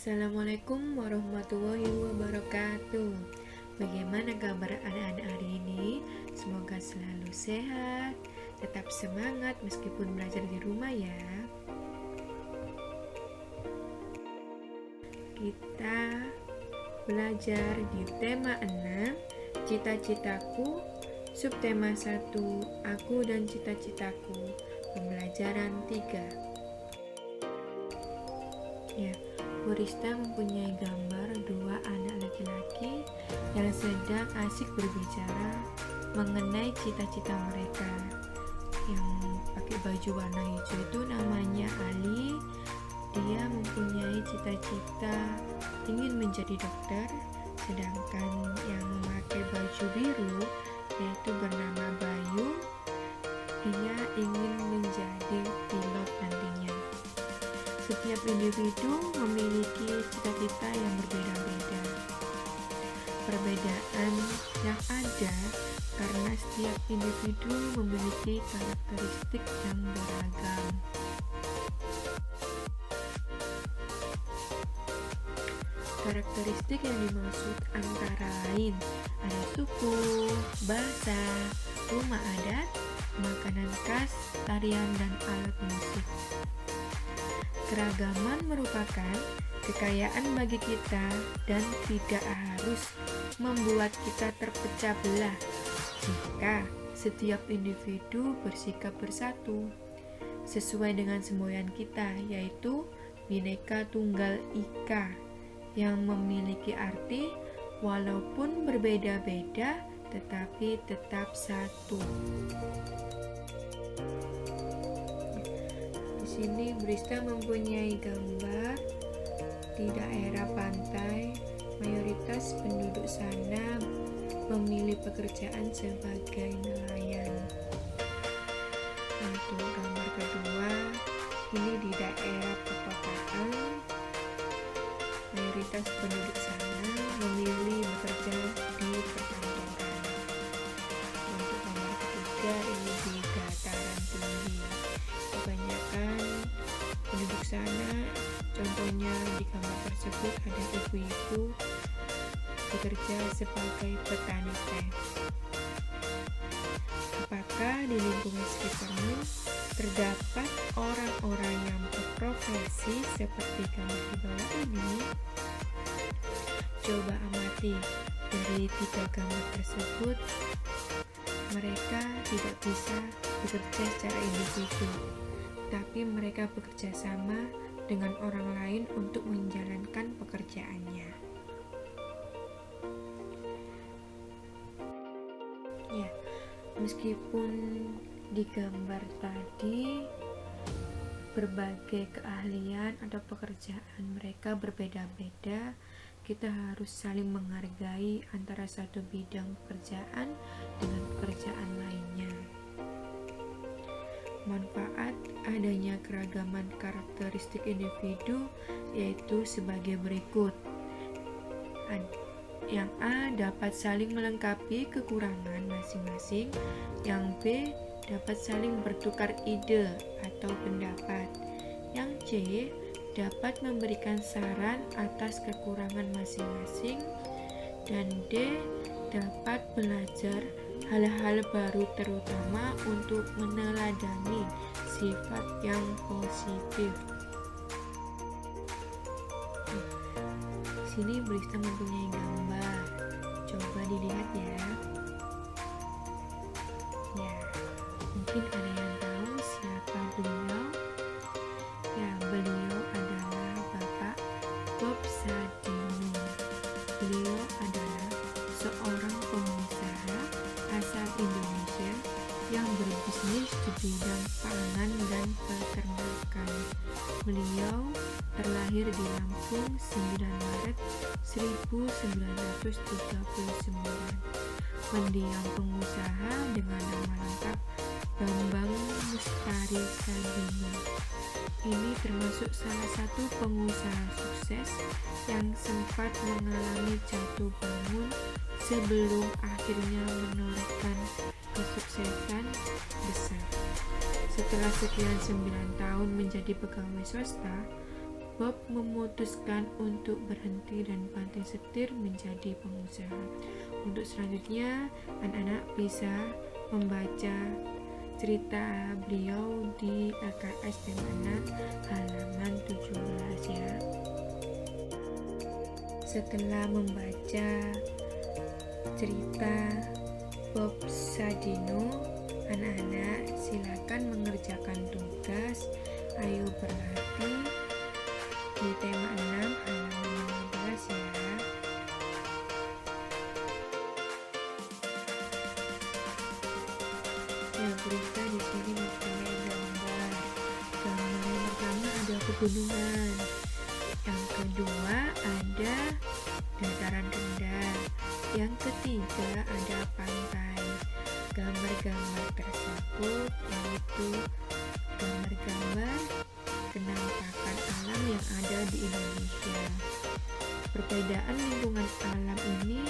Assalamualaikum warahmatullahi wabarakatuh. Bagaimana kabar anak-anak hari ini? Semoga selalu sehat, tetap semangat meskipun belajar di rumah ya. Kita belajar di tema 6, cita-citaku, subtema 1, aku dan cita-citaku, pembelajaran 3. Ya, Bu Rista mempunyai gambar dua anak laki-laki yang sedang asik berbicara mengenai cita-cita mereka. Yang pakai baju warna hijau itu namanya Ali. Dia mempunyai cita-cita ingin menjadi dokter, sedangkan yang memakai baju biru yaitu bernama Bayu, dia ingin menjadi pilot nantinya. Setiap individu memiliki cita-cita yang berbeda-beda. Perbedaan yang ada karena setiap individu memiliki karakteristik yang beragam. Karakteristik yang dimaksud antara lain ada suku, bahasa, rumah adat, makanan khas, tarian, dan alat musik. Keragaman merupakan kekayaan bagi kita dan tidak harus membuat kita terpecah belah jika setiap individu bersikap bersatu sesuai dengan semboyan kita, yaitu Bhinneka Tunggal Ika, yang memiliki arti walaupun berbeda-beda tetapi tetap satu. Di sini Bu Rista mempunyai gambar di daerah pantai. Mayoritas penduduk sana memilih pekerjaan sebagai nelayan. Untuk gambar kedua, ini di daerah perkotaan. Mayoritas penduduk sana memilih bekerja di perkantoran. Untuk gambar ketiga, ini di dataran tinggi. Kebanyakan penduduk sana, contohnya di gambar tersebut ada ibu-ibu bekerja sebagai petani teh. Apakah di lingkungan sekitarmu terdapat orang-orang yang berprofesi seperti gambar di bawah ini? Coba amati dari 3 gambar tersebut, mereka tidak bisa bekerja secara individu, tapi mereka bekerja sama dengan orang lain untuk menjalankan pekerjaannya. Ya, meskipun di gambar tadi berbagai keahlian atau pekerjaan mereka berbeda-beda, kita harus saling menghargai antara satu bidang pekerjaan dengan pekerjaan lainnya. Manfaat adanya keragaman karakteristik individu yaitu sebagai berikut. Yang A dapat saling melengkapi kekurangan masing-masing. Yang B dapat saling bertukar ide atau pendapat. Yang C dapat memberikan saran atas kekurangan masing-masing. Dan D dapat belajar hal-hal baru, terutama untuk meneladani sifat yang positif. Sini Bu Rista mempunyai gambar, coba dilihat ya. Ya, mungkin ada yang tahu siapa beliau? Ya, beliau adalah Bapak Bob Sadino. Beliau adalah seorang pengusaha asal Indonesia yang berbisnis di bidang pangan dan peternakan. Beliau terlahir di Lampung 9 Maret 1939. Mendiang pengusaha dengan nama lengkap Bambang Mustari Sadino. Ini termasuk salah satu pengusaha sukses yang sempat mengalami jatuh bangun sebelum akhirnya menorehkan kesuksesan besar. Setelah sekian 9 tahun menjadi pegawai swasta, Bob memutuskan untuk berhenti dan banting setir menjadi pengusaha. Untuk selanjutnya, anak-anak bisa membaca cerita beliau di LKS tema 6 halaman 17 ya. Setelah membaca cerita Bob Sadino, anak-anak silakan mengerjakan tugas Ayo Berlatih di tema 6 halaman 15 ya. Ya, berita di sini mempunyai gambar. Gambar yang pertama ada pegunungan. Yang kedua ada dataran rendah. Yang ketiga ada pantai. Gambar-gambar tersebut yaitu gambar-gambar penampakan alam yang ada di Indonesia. Perbedaan lingkungan alam ini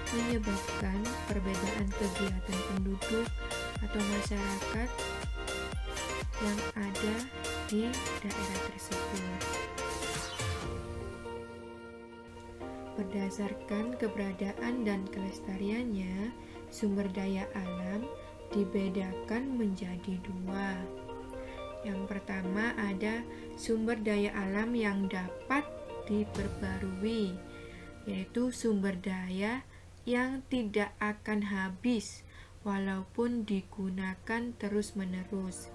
menyebabkan perbedaan kegiatan penduduk atau masyarakat yang ada di daerah tersebut. Berdasarkan keberadaan dan kelestariannya, sumber daya alam dibedakan menjadi dua. Yang pertama ada sumber daya alam yang dapat diperbarui, yaitu sumber daya yang tidak akan habis walaupun digunakan terus-menerus.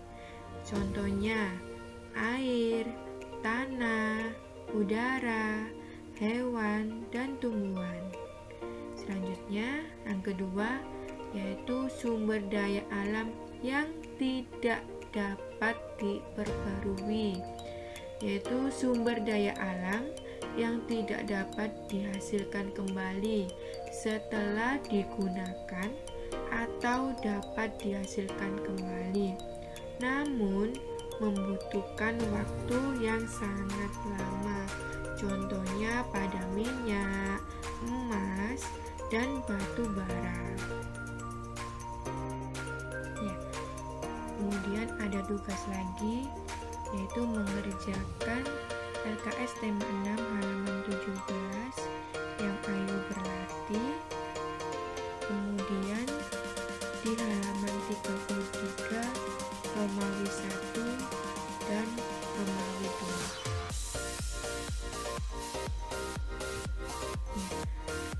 Contohnya air, tanah, udara, hewan, dan tumbuhan. Selanjutnya, yang kedua yaitu sumber daya alam yang tidak dapat diperbarui, yaitu sumber daya alam yang tidak dapat dihasilkan kembali setelah digunakan atau dapat dihasilkan kembali, namun membutuhkan waktu yang sangat lama. Contohnya pada minyak, emas, dan batu bara. Ya. Kemudian ada tugas lagi, yaitu mengerjakan LKS tema 6 halaman 17 yang Ayo Berlatih. Kemudian di halaman 33 Romawi 1 dan Romawi 2.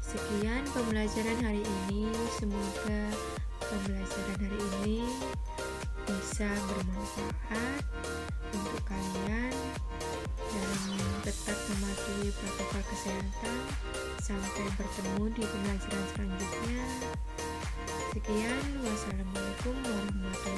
Sekian pembelajaran hari ini. Semoga pembelajaran hari ini bisa bermanfaat untuk kalian dan tetap mematuhi protokol kesehatan. Sampai bertemu di pembelajaran selanjutnya. Sekian, wassalamualaikum warahmatullahi wabarakatuh.